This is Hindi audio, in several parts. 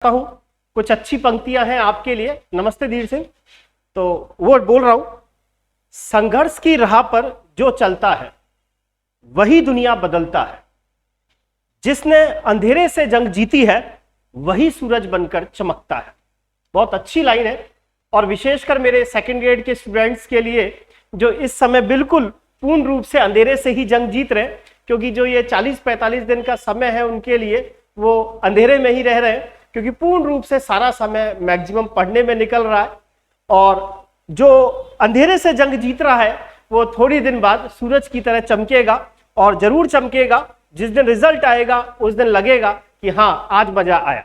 हूं कुछ अच्छी पंक्तियां हैं आपके लिए। नमस्ते धीर सिंह। तो वो बोल रहा हूं, संघर्ष की राह पर जो चलता है वही दुनिया बदलता है, जिसने अंधेरे से जंग जीती है वही सूरज बनकर चमकता है। बहुत अच्छी लाइन है और विशेषकर मेरे सेकंड ग्रेड के स्टूडेंट्स के लिए जो इस समय बिल्कुल पूर्ण रूप से अंधेरे से ही जंग जीत रहे हैं, क्योंकि जो ये 40-45 दिन का समय है उनके लिए वो अंधेरे में ही रह रहे हैं, क्योंकि पूर्ण रूप से सारा समय मैक्सिमम पढ़ने में निकल रहा है। और जो अंधेरे से जंग जीत रहा है वो थोड़ी दिन बाद सूरज की तरह चमकेगा, और जरूर चमकेगा। जिस दिन रिजल्ट आएगा उस दिन लगेगा कि हाँ आज मजा आया।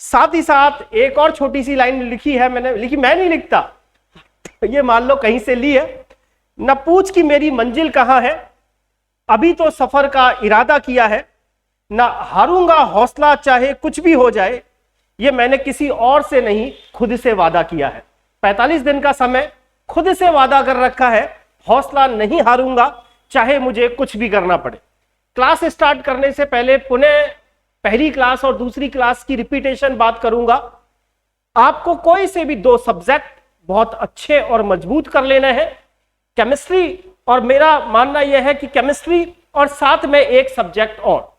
साथ ही साथ एक और छोटी सी लाइन लिखी है, मैंने लिखी, मैं नहीं लिखता, ये मान लो कहीं से ली है। न पूछ कि मेरी मंजिल कहाँ है, अभी तो सफर का इरादा किया है। ना हारूंगा हौसला चाहे कुछ भी हो जाए, ये मैंने किसी और से नहीं खुद से वादा किया है। 45 दिन का समय खुद से वादा कर रखा है, हौसला नहीं हारूंगा चाहे मुझे कुछ भी करना पड़े। क्लास स्टार्ट करने से पहले पुनः पहली क्लास और दूसरी क्लास की रिपीटेशन बात करूंगा। आपको कोई से भी 2 सब्जेक्ट बहुत अच्छे और मजबूत कर लेना है, केमिस्ट्री, और मेरा मानना यह है कि केमिस्ट्री और साथ में एक सब्जेक्ट और।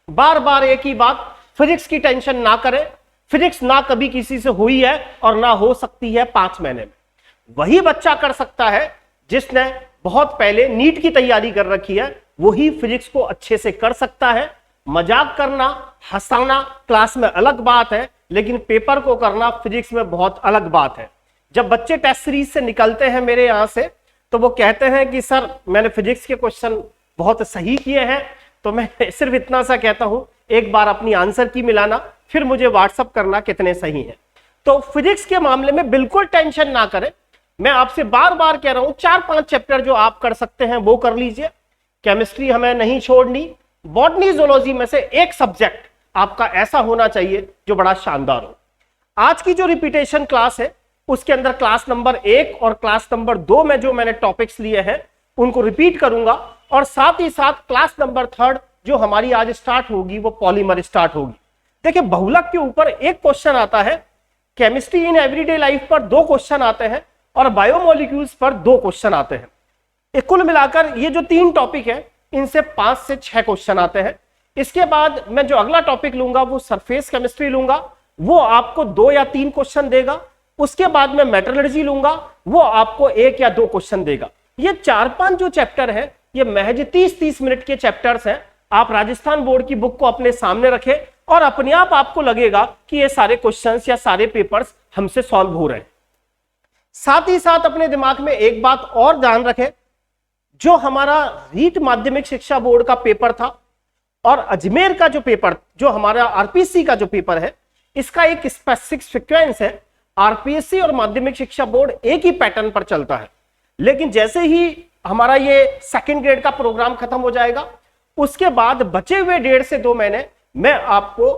बार बार एक ही बात, फिजिक्स की टेंशन ना करें। फिजिक्स ना कभी किसी से हुई है और ना हो सकती है 5 महीने में। वही बच्चा कर सकता है जिसने बहुत पहले नीट की तैयारी कर रखी है, वही फिजिक्स को अच्छे से कर सकता है। मजाक करना, हंसाना क्लास में अलग बात है, लेकिन पेपर को करना फिजिक्स में बहुत अलग बात है। जब बच्चे टेस्ट सीरीज से निकलते हैं मेरे यहां से, तो वो कहते हैं कि सर मैंने फिजिक्स के क्वेश्चन बहुत सही किए हैं। तो मैं सिर्फ इतना सा कहता हूं, एक बार अपनी आंसर की मिलाना, फिर मुझे व्हाट्सअप करना कितने सही हैं। तो फिजिक्स के मामले में बिल्कुल टेंशन ना करें। मैं आपसे बार बार कह रहा हूं, 4-5 चैप्टर जो आप कर सकते हैं वो कर लीजिए। केमिस्ट्री हमें नहीं छोड़नी। बॉटनी जूलॉजी में से एक सब्जेक्ट आपका ऐसा होना चाहिए जो बड़ा शानदार हो। आज की जो रिपीटेशन क्लास है उसके अंदर क्लास नंबर 1 और क्लास नंबर 2 में जो मैंने टॉपिक्स लिए हैं उनको रिपीट करूंगा, और साथ ही साथ क्लास नंबर 3 जो हमारी आज स्टार्ट होगी वो पॉलीमर स्टार्ट होगी। देखिए, बहुलक के ऊपर एक क्वेश्चन आता है, केमिस्ट्री इन एवरीडे लाइफ पर 2 क्वेश्चन आते हैं, और बायोमोलिक्यूल्स पर 2 क्वेश्चन आते हैं। कुल मिलाकर ये जो 3 टॉपिक है इनसे 5 से 6 क्वेश्चन आते हैं। इसके बाद मैं जो अगला टॉपिक लूंगा वो सरफेस केमिस्ट्री लूंगा, वो आपको 2 या 3 क्वेश्चन देगा। उसके बाद मैं मेटलर्जी लूंगा, वो आपको 1 या 2 क्वेश्चन देगा। ये 4-5 जो चैप्टर है ये महज 30-30 मिनट के चैप्टर्स हैं। आप राजस्थान बोर्ड की बुक को अपने सामने रखें और अपने आप आपको लगेगा कि ये सारे क्वेश्चंस या सारे पेपर्स हमसे सॉल्व हो रहे हैं। साथ ही साथ अपने दिमाग में एक बात और ध्यान रखें, जो हमारा रीट माध्यमिक शिक्षा बोर्ड का पेपर था और अजमेर का जो पेपर, जो हमारा आरपीएससी का जो पेपर है, इसका एक स्पेसिफिक सीक्वेंस है। आरपीएससी और माध्यमिक शिक्षा बोर्ड एक ही पैटर्न पर चलता है, लेकिन जैसे ही हमारा ये सेकंड ग्रेड का प्रोग्राम खत्म हो जाएगा उसके बाद बचे हुए 1.5 से 2 महीने मैं आपको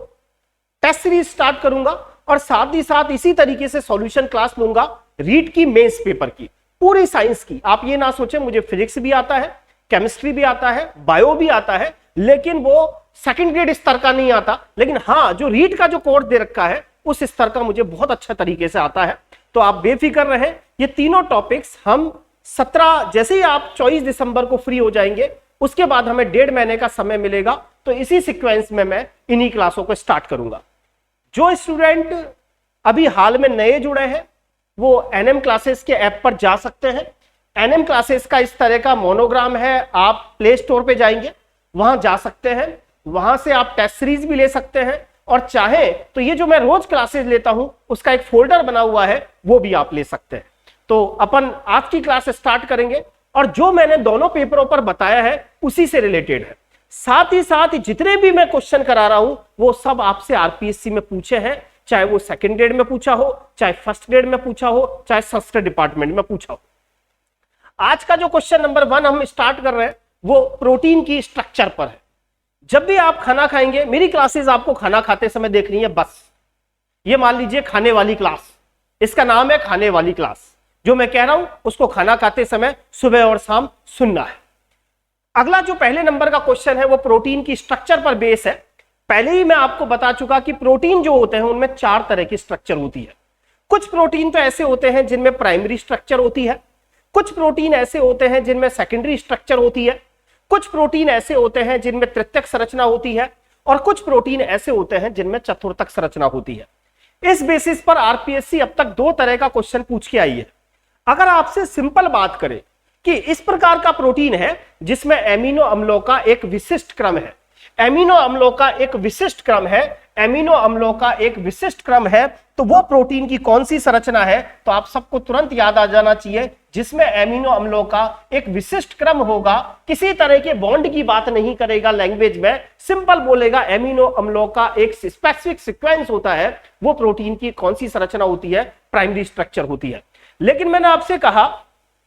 टेस्ट सीरीज स्टार्ट करूंगा, और साथ ही साथ इसी तरीके से सॉल्यूशन क्लास लूंगा रीट की, मेंस पेपर की, पूरी साइंस की। आप ये ना सोचें मुझे फिजिक्स भी आता है, केमिस्ट्री भी आता है, बायो भी आता है, लेकिन वो सेकंड ग्रेड स्तर का नहीं आता। लेकिन हाँ, जो रीट का जो कोर्स दे रखा है उस स्तर का मुझे बहुत अच्छा तरीके से आता है। तो आप बेफिक्र रहें, ये तीनों टॉपिक्स हम 17, जैसे ही आप 24 दिसंबर को फ्री हो जाएंगे उसके बाद हमें 1.5 महीने का समय मिलेगा, तो इसी सीक्वेंस में मैं इन्हीं क्लासों को स्टार्ट करूंगा। जो स्टूडेंट अभी हाल में नए जुड़े हैं वो एनएम क्लासेस के ऐप पर जा सकते हैं। एनएम क्लासेस का इस तरह का मोनोग्राम है, आप प्ले स्टोर पे जाएंगे, वहां जा सकते हैं, वहां से आप टेस्ट सीरीज भी ले सकते हैं, और चाहे तो ये जो मैं रोज क्लासेस लेता हूं उसका एक फोल्डर बना हुआ है वो भी आप ले सकते हैं। तो अपन आज की क्लास स्टार्ट करेंगे, और जो मैंने दोनों पेपरों पर बताया है उसी से रिलेटेड है। साथ ही साथ जितने भी मैं क्वेश्चन करा रहा हूं वो सब आपसे आरपीएससी में पूछे हैं, चाहे वो सेकंड ग्रेड में पूछा हो, चाहे फर्स्ट ग्रेड में पूछा हो, चाहे संस्कृत डिपार्टमेंट में पूछा हो। आज का जो क्वेश्चन नंबर 1 हम स्टार्ट कर रहे हैं वो प्रोटीन की स्ट्रक्चर पर है। जब भी आप खाना खाएंगे, मेरी क्लासेस आपको खाना खाते समय देखनी है बस। ये मान लीजिए खाने वाली क्लास, इसका नाम है खाने वाली क्लास। जो मैं कह रहा हूं उसको खाना खाते समय सुबह और शाम सुनना है। अगला जो पहले नंबर का क्वेश्चन है वो प्रोटीन की स्ट्रक्चर पर बेस है। पहले ही मैं आपको बता चुका कि प्रोटीन जो होते हैं उनमें 4 तरह की स्ट्रक्चर होती है। कुछ प्रोटीन तो ऐसे होते हैं जिनमें प्राइमरी स्ट्रक्चर होती है, कुछ प्रोटीन ऐसे होते हैं जिनमें सेकेंडरी स्ट्रक्चर होती है, कुछ प्रोटीन ऐसे होते हैं जिनमें तृतीयक संरचना होती है, और कुछ प्रोटीन ऐसे होते हैं जिनमें चतुर्थक संरचना होती है। इस बेसिस पर आरपीएससी अब तक 2 तरह का क्वेश्चन पूछ के आई है। अगर आपसे सिंपल बात करें कि इस प्रकार का प्रोटीन है जिसमें एमिनो अम्लों का एक विशिष्ट क्रम है, एमिनो अम्लों का एक विशिष्ट क्रम है, एमिनो अम्लों का एक विशिष्ट क्रम है, तो वो प्रोटीन की कौन सी संरचना है? तो आप सबको तुरंत याद आ जाना चाहिए, जिसमें एमिनो अम्लों का एक विशिष्ट क्रम होगा, किसी तरह के बॉन्ड की बात नहीं करेगा, लैंग्वेज में सिंपल बोलेगा, एमिनो अम्लों का एक स्पेसिफिक सीक्वेंस होता है, वो प्रोटीन की कौन सी संरचना होती है? प्राइमरी स्ट्रक्चर होती है। लेकिन मैंने आपसे कहा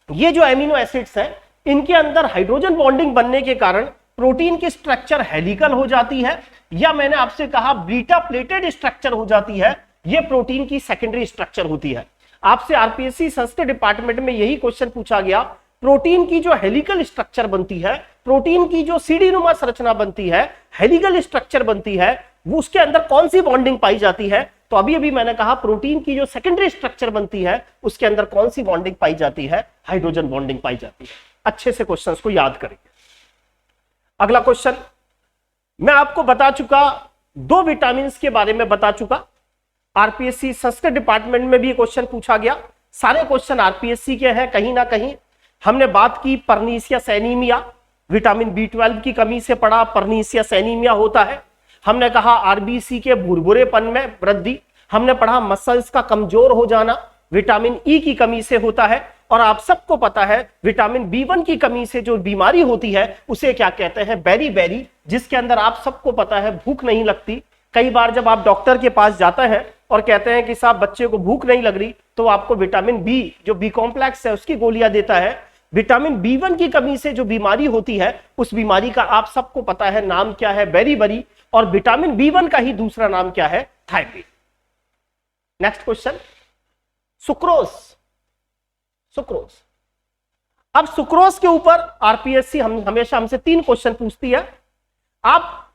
ये जो एमिनो एसिड्स हैं इनके अंदर हाइड्रोजन बॉन्डिंग बनने के कारण प्रोटीन की स्ट्रक्चर हेलिकल हो जाती है, या मैंने आपसे कहा बीटा प्लेटेड स्ट्रक्चर हो जाती है, ये प्रोटीन की सेकेंडरी स्ट्रक्चर होती है। आपसे आरपीएससी संस्कृत डिपार्टमेंट में यही क्वेश्चन पूछा गया, प्रोटीन की जो हेलिकल स्ट्रक्चर बनती है, प्रोटीन की जो सीढ़ी नुमा संरचना बनती है, हेलिकल स्ट्रक्चर बनती है, वो उसके अंदर कौन सी बॉन्डिंग पाई जाती है? तो अभी अभी मैंने कहा प्रोटीन की जो सेकेंडरी स्ट्रक्चर बनती है उसके अंदर कौन सी बॉन्डिंग पाई जाती है? हाइड्रोजन बॉन्डिंग पाई जाती है। अच्छे से क्वेश्चंस को याद करेंगे। अगला क्वेश्चन मैं आपको बता चुका, 2 विटामिन के बारे में बता चुका, आरपीएससी संस्कृत डिपार्टमेंट में भी क्वेश्चन पूछा गया। सारे क्वेश्चन आरपीएससी के हैं कहीं ना कहीं। हमने बात की परनीसियस एनीमिया, विटामिन बी12 की कमी से पड़ा परनीसियस एनीमिया होता है। हमने कहा आरबीसी के भुरभुरेपन में वृद्धि, हमने पढ़ा मसल्स का कमजोर हो जाना विटामिन ई की कमी से होता है, और आप सबको पता है विटामिन बी1 की कमी से जो बीमारी होती है उसे क्या कहते हैं? बेरी बेरी, जिसके अंदर आप सबको पता है भूख नहीं लगती। कई बार जब आप डॉक्टर के पास जाते हैं और कहते हैं कि साहब बच्चे को भूख नहीं लग रही, तो आपको विटामिन बी जो बी कॉम्प्लेक्स है उसकी गोलियां देता है। विटामिन बी1 की कमी से जो बीमारी होती है उस बीमारी का आप सबको पता है नाम क्या है? बेरी बेरी, और विटामिन बी1 का ही दूसरा नाम क्या है? Thyroid. Next question, sucrose. Sucrose, अब सुक्रोज के ऊपर आरपीएससी हमेशा हमसे 3 क्वेश्चन पूछती है। आप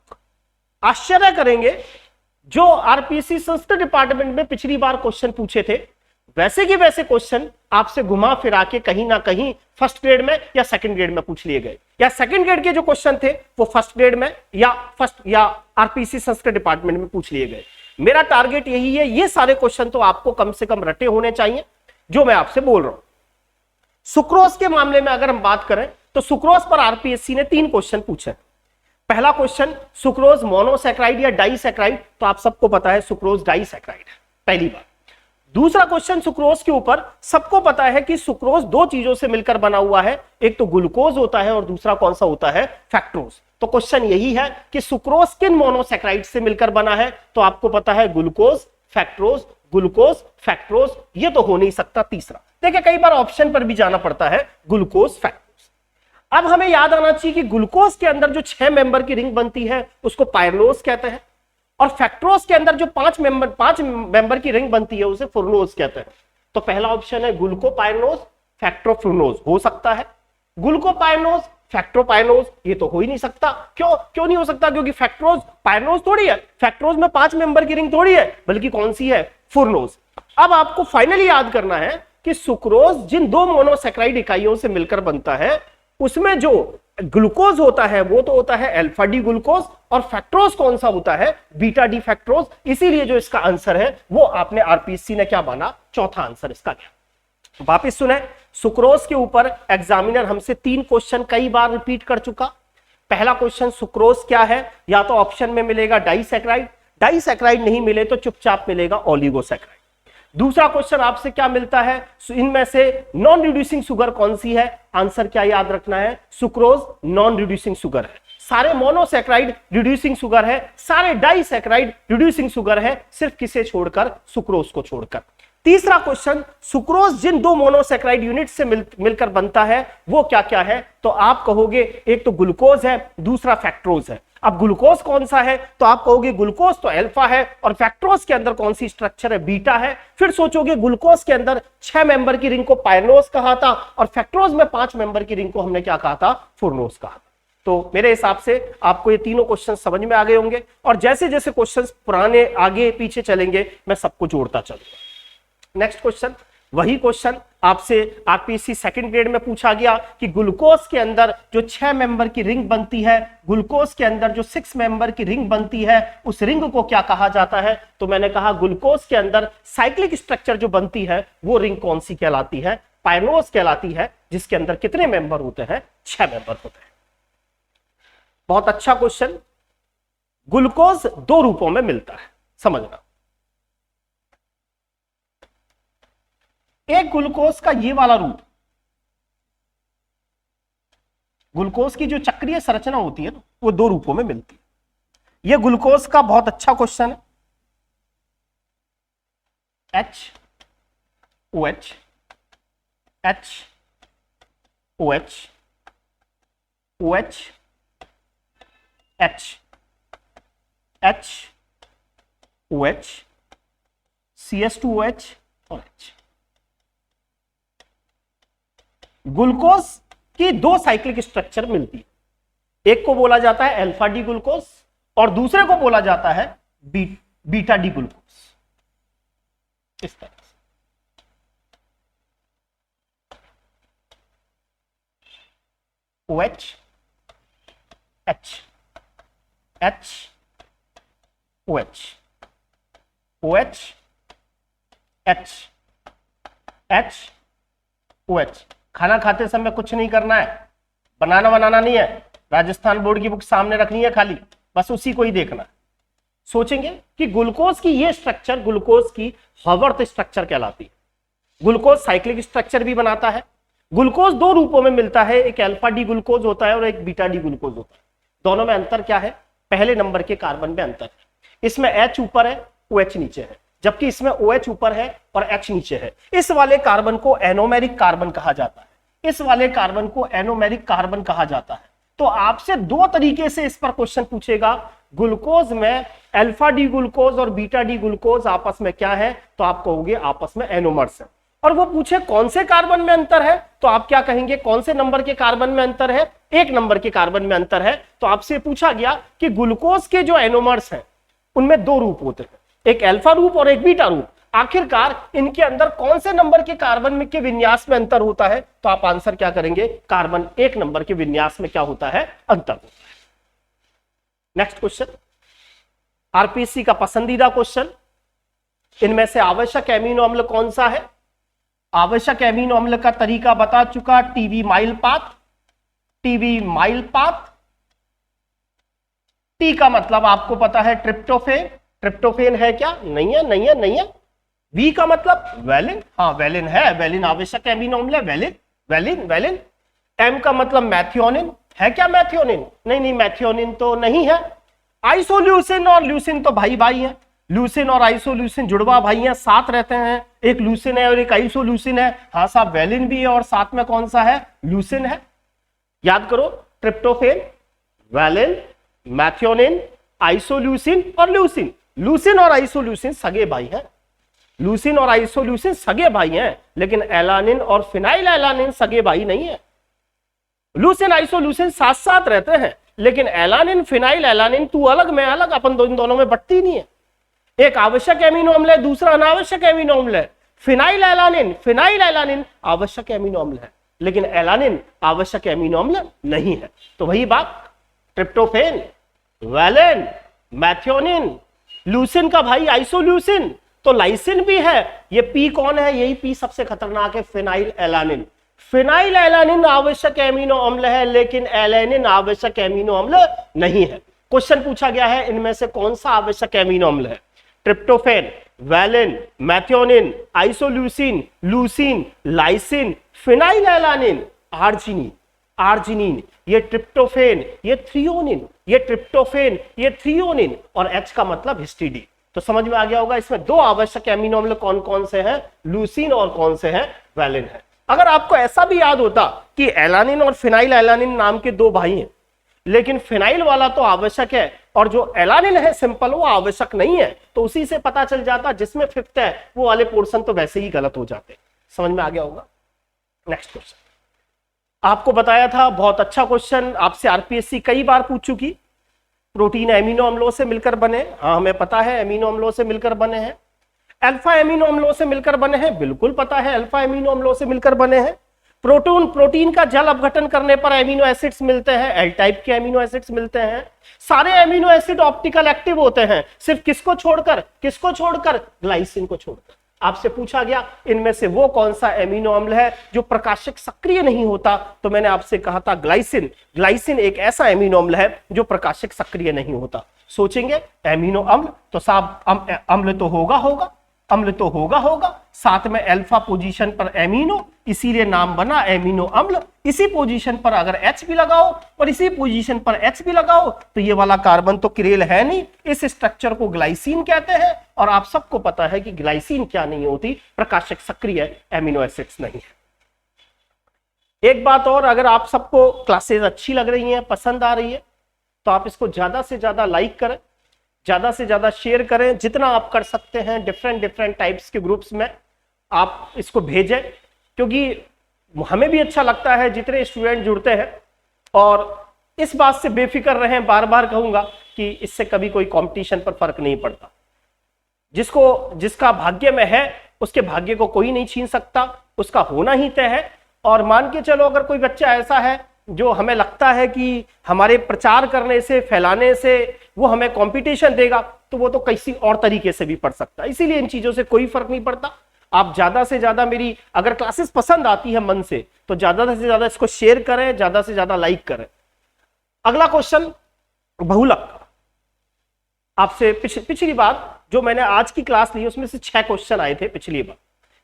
आश्चर्य करेंगे, जो आरपीएससी संस्कृत डिपार्टमेंट में पिछली बार क्वेश्चन पूछे थे वैसे के वैसे क्वेश्चन आपसे घुमा फिरा के कहीं ना कहीं फर्स्ट ग्रेड में या सेकंड ग्रेड में पूछ लिए गए, या सेकंड ग्रेड के जो क्वेश्चन थे वो फर्स्ट ग्रेड में या आरपीएससी संस्कृत डिपार्टमेंट में पूछ लिए गए। मेरा टारगेट यही है, ये सारे क्वेश्चन तो आपको कम से कम रटे होने चाहिए जो मैं आपसे बोल रहा हूं। सुक्रोज के मामले में अगर हम बात करें तो सुक्रोज पर आरपीएससी ने 3 क्वेश्चन पूछे। पहला क्वेश्चन, सुक्रोज मोनोसैकेराइड या डाइसैकेराइड? तो आप सबको पता है सुक्रोज डाइसैकेराइड है, पहली बात। दूसरा क्वेश्चन सुक्रोज के ऊपर, सबको पता है कि सुक्रोज 2 चीजों से मिलकर बना हुआ है, एक तो ग्लूकोज होता है और दूसरा कौन सा होता है? फैक्ट्रोज। तो क्वेश्चन यही है कि सुक्रोज किन मोनोसैकेराइड से मिलकर बना है? तो आपको पता है ग्लूकोज फैक्ट्रोज, ग्लूकोज फैक्ट्रोज, ये तो हो नहीं सकता तीसरा। देखिए कई बार ऑप्शन पर भी जाना पड़ता है, ग्लूकोज फैक्ट्रोज। अब हमें याद आना चाहिए कि ग्लूकोज के अंदर जो 6 मेंबर की रिंग बनती है उसको पायरलोज कहते हैं, और फैक्ट्रोज के अंदर जो 5 मेंबर की रिंग बनती है उसे फुर्नोज कहते हैं। तो पहला ऑप्शन है ग्लूकोपायरनोज फैक्ट्रोफुर्नोज, हो सकता है। ग्लूकोपायरनोज फैक्ट्रोपायरनोज, ये तो हो ही नहीं सकता। क्यों नहीं हो सकता? क्योंकि फैक्ट्रोज पायरनोज थोड़ी है, फैक्ट्रोज में 5 मेंबर की रिंग थोड़ी है, बल्कि कौन सी है? फुर्नोज। अब आपको फाइनली याद करना है कि सुक्रोज जिन 2 मोनोसैकेराइड इकाइयों से मिलकर बनता है उसमें जो ग्लूकोज होता है वो तो होता है अल्फा डी ग्लूकोज, और फैक्ट्रोज कौन सा होता है? Beta D fructose. इसीलिए जो इसका आंसर है वो आपने आरपीएससी ने क्या माना? चौथा आंसर इसका क्या? वापिस सुने, सुक्रोज के ऊपर एग्जामिनर हमसे 3 क्वेश्चन कई बार रिपीट कर चुका। पहला क्वेश्चन सुक्रोज क्या है, या तो ऑप्शन में मिलेगा डाइसैकेराइड, डाइसैकेराइड नहीं मिले तो चुपचाप मिलेगा ओलिगोसैकेराइड। दूसरा क्वेश्चन आपसे क्या मिलता है? इनमें से नॉन रिड्यूसिंग शुगर कौन सी है? आंसर क्या याद रखना है? सुक्रोज नॉन रिड्यूसिंग शुगर है। सारे मोनोसैकेराइड रिड्यूसिंग शुगर है, सारे डाइसैकेराइड रिड्यूसिंग शुगर है, सिर्फ किसे छोड़कर? सुक्रोज को छोड़कर। तीसरा क्वेश्चन, सुक्रोज जिन 2 मोनोसैकेराइड यूनिट से मिलकर बनता है वो क्या क्या है? तो आप कहोगे एक तो ग्लूकोज है, दूसरा फैक्ट्रोज है। अब ग्लूकोज कौन सा है? तो आप कहोगे ग्लूकोज तो अल्फा है, और फैक्ट्रोज के अंदर कौन सी स्ट्रक्चर है? बीटा है। फिर सोचोगे ग्लूकोज के अंदर 6 मेंबर की रिंग को पायरनोज कहा था, और फैक्ट्रोज में 5 मेंबर की रिंग को हमने क्या कहा था? फुर्नोज कहा। तो मेरे हिसाब से आपको ये तीनों क्वेश्चन समझ में आ गए होंगे, और जैसे जैसे क्वेश्चन पुराने आगे पीछे चलेंगे मैं सबको जोड़ता चलूंगा। नेक्स्ट क्वेश्चन, वही क्वेश्चन आपसे आरपीएससी सेकंड ग्रेड में पूछा गया कि ग्लूकोज के अंदर जो 6 मेंबर की रिंग बनती है, ग्लूकोज के अंदर जो 6 मेंबर की रिंग बनती है, उस रिंग को क्या कहा जाता है? तो मैंने कहा ग्लूकोज के अंदर साइक्लिक स्ट्रक्चर जो बनती है वो रिंग कौन सी कहलाती है? पायनोज कहलाती है, जिसके अंदर कितने मेंबर होते हैं? 6 मेंबर होते हैं। बहुत अच्छा क्वेश्चन। ग्लूकोज 2 रूपों में मिलता है, समझना। एक ग्लूकोज का ये वाला रूप, ग्लूकोज की जो चक्रीय संरचना होती है ना, वो 2 रूपों में मिलती है। ये ग्लूकोज का बहुत अच्छा क्वेश्चन है। HOH HOH OH H OH CS2OH और H। ग्लूकोज की 2 साइक्लिक स्ट्रक्चर मिलती है, एक को बोला जाता है अल्फा डी ग्लूकोज और दूसरे को बोला जाता है बीटा डी ग्लूकोज। इस तरह से OH H H OH OH H H OH। खाना खाते समय कुछ नहीं करना है, बनाना नहीं है, राजस्थान बोर्ड की बुक सामने रखनी है खाली, बस उसी को ही देखना। सोचेंगे कि ग्लूकोज की ये स्ट्रक्चर ग्लूकोज की हॉवर्थ स्ट्रक्चर कहलाती है। ग्लूकोज साइक्लिक स्ट्रक्चर भी बनाता है। ग्लूकोज 2 रूपों में मिलता है, एक अल्फा डी ग्लूकोज होता है और एक बीटा डी ग्लूकोज होता है। दोनों में अंतर क्या है? पहले नंबर के कार्बन में अंतर है। इसमें H ऊपर है, OH नीचे है, जबकि इसमें OH ऊपर है और H नीचे है। इस वाले कार्बन को एनोमेरिक कार्बन कहा जाता है, इस वाले कार्बन को एनोमेरिक कार्बन कहा जाता है। तो आपसे 2 तरीके से इस पर क्वेश्चन पूछेगा। ग्लूकोज में अल्फा डी ग्लूकोज और बीटा डी ग्लूकोज आपस में क्या है? तो आप कहोगे आपस में एनोमर्स है। और वो पूछे कौन से कार्बन में अंतर है, तो आप क्या कहेंगे? कौन से नंबर के कार्बन में अंतर है? 1 नंबर के कार्बन में अंतर है। तो आपसे पूछा गया कि ग्लूकोज के जो एनोमर्स हैं उनमें 2 रूप होते हैं, एक अल्फा रूप और एक बीटा रूप। आखिरकार इनके अंदर कौन से नंबर के कार्बन में के विन्यास में अंतर होता है? तो आप आंसर क्या करेंगे? कार्बन 1 नंबर के विन्यास में क्या होता है? अंतर होता है। नेक्स्ट क्वेश्चन, आरपीएससी का पसंदीदा क्वेश्चन, इनमें से आवश्यक एमिनो अम्ल कौन सा है? आवश्यक एमिनो अम्ल का तरीका बता चुका, टीबी माइल पाथ। टी का मतलब आपको पता है ट्रिप्टोफेन। ट्रिप्टोफेन है क्या? नहीं है। वी का मतलब वेलिन, हाँ वेलिन है, वेलिन आवश्यक एमिनो अम्ल है, वेलिन। एम का मतलब मैथियोनिन है क्या? मैथियोनिन नहीं, मैथियोनिन तो नहीं है। आइसोल्यूसिन और ल्यूसिन तो भाई है, ल्यूसिन और आइसोल्यूसिन जुड़वा भाई हैं, साथ रहते हैं, एक ल्यूसिन है और एक आइसोल्यूसिन है। हाँ साहब, वेलिन भी है और साथ में कौन सा है? ल्यूसिन है। याद करो, ट्रिप्टोफेन, वेलिन, मैथियोनिन, आइसोल्यूसिन और ल्यूसिन। ल्यूसिन और आइसोल्यूसिन सगे भाई हैं, ल्यूसिन और आइसोल्यूसिन सगे भाई हैं, लेकिन एलानिन और फिनाइल एलानिन सगे भाई नहीं है। ल्यूसिन आइसोल्यूसिन साथ साथ रहते हैं, लेकिन एलानिन फिनाइल एलानिन तू अलग मैं अलग, अपन दोनों में बटती नहीं है। एक आवश्यक एमिनो अम्ल है, दूसरा अनावश्यक एमिनो अम्ल है। फिनाइल एलानिन आवश्यक एमिनो अम्ल है, लेकिन एलानिन आवश्यक एमिनो अम्ल नहीं है। तो वही बात, ट्रिप्टोफेन, वेलिन, मैथियोनिन, ल्यूसिन का भाई आइसोल्यूसिन, तो लाइसिन भी है। ये पी कौन है? यही पी सबसे खतरनाक है, फिनाइल एलानिन। फिनाइल एलानिन आवश्यक एमिनो अम्ल है, लेकिन एलानिन आवश्यक एमिनो अम्ल नहीं है। क्वेश्चन पूछा गया है इनमें से कौन सा आवश्यक एमिनो अम्ल है? Tryptophan, valine, methionine, isoleucine, leucine, lysine, phenyl alanine, arginine, ये ट्रिप्टोफेन, ये थ्रियोनिन, ये ट्रिप्टोफेन, ये थ्रियोनिन, और H का मतलब हिस्टिडीन। तो समझ में आ गया होगा इसमें 2 आवश्यक एमिनो अम्ल कौन कौन से हैं? ल्यूसिन और कौन से हैं? वेलिन है। अगर आपको ऐसा भी याद होता कि एलानिन और फिनाइल एलानिन नाम के 2 भाई हैं, लेकिन फिनाइल वाला तो आवश्यक है और जो एलानिन है सिंपल वो आवश्यक नहीं है, तो उसी से पता चल जाता जिसमें 5th है वो वाले पोर्शन तो वैसे ही गलत हो जाते। समझ में आ गया होगा। नेक्स्ट क्वेश्चन, आपको बताया था, बहुत अच्छा क्वेश्चन, आपसे आरपीएससी कई बार पूछ चुकी। प्रोटीन एमिनो अम्लों से मिलकर बने, हाँ हमें पता है एमिनो अम्लों से मिलकर बने हैं। अल्फा एमिनो अम्लों से मिलकर बने हैं, बिल्कुल पता है अल्फा एमिनो अम्लों से मिलकर बने हैं। प्रोटीन का जल अपघटन करने पर एमिनो एसिड्स मिलते हैं, एल टाइप के एमिनो एसिड्स मिलते हैं। सारे एमिनो एसिड ऑप्टिकल एक्टिव होते हैं, सिर्फ किसको छोड़कर ग्लाइसिन को छोड़कर। आपसे पूछा गया इनमें से वो कौन सा एमिनो अम्ल है जो प्रकाशिक सक्रिय नहीं होता, तो मैंने आपसे कहा था ग्लाइसिन। ग्लाइसिन एक ऐसा एमिनो अम्ल है जो प्रकाशिक सक्रिय नहीं होता। सोचेंगे एमिनो अम्ल तो साहब अम्ल तो होगा, साथ में अल्फा पोजीशन पर एमिनो, इसीलिए नाम बना एमिनो अम्ल। इसी पोजीशन पर अगर H भी लगाओ और इसी पोजीशन पर H भी लगाओ तो ये वाला कार्बन तो किरेल है नहीं, इस स्ट्रक्चर को ग्लाइसिन कहते हैं। और आप सबको पता है कि ग्लाइसिन क्या नहीं होती, प्रकाशिक सक्रिय एमिनो एसिड्स नहीं है। एक बात और, अगर आप सबको क्लासेस अच्छी लग रही हैं, पसंद आ रही है, तो आप इसको ज्यादा से ज्यादा लाइक करें, ज्यादा से ज्यादा शेयर करें, जितना आप कर सकते हैं डिफरेंट टाइप्स के ग्रुप्स में आप इसको भेजें, क्योंकि हमें भी अच्छा लगता है जितने स्टूडेंट जुड़ते हैं। और इस बात से बेफिक्र रहें, बार बार कहूंगा कि इससे कभी कोई कंपटीशन पर फर्क नहीं पड़ता। जिसका भाग्य में है उसके भाग्य को कोई नहीं छीन सकता, उसका होना ही तय है। और मान के चलो अगर कोई बच्चा ऐसा है जो हमें लगता है कि हमारे प्रचार करने से, फैलाने से वो हमें कंपटीशन देगा, तो वो तो किसी और तरीके से भी पढ़ सकता है। इसीलिए इन चीजों से कोई फर्क नहीं पड़ता। आप ज्यादा से ज्यादा मेरी अगर क्लासेस पसंद आती है मन से, तो ज्यादा से ज्यादा इसको शेयर करें, ज्यादा से ज्यादा लाइक करें। अगला क्वेश्चन बहुलक। आपसे पिछली बार जो मैंने आज की क्लास ली उसमें से 6 क्वेश्चन आए थे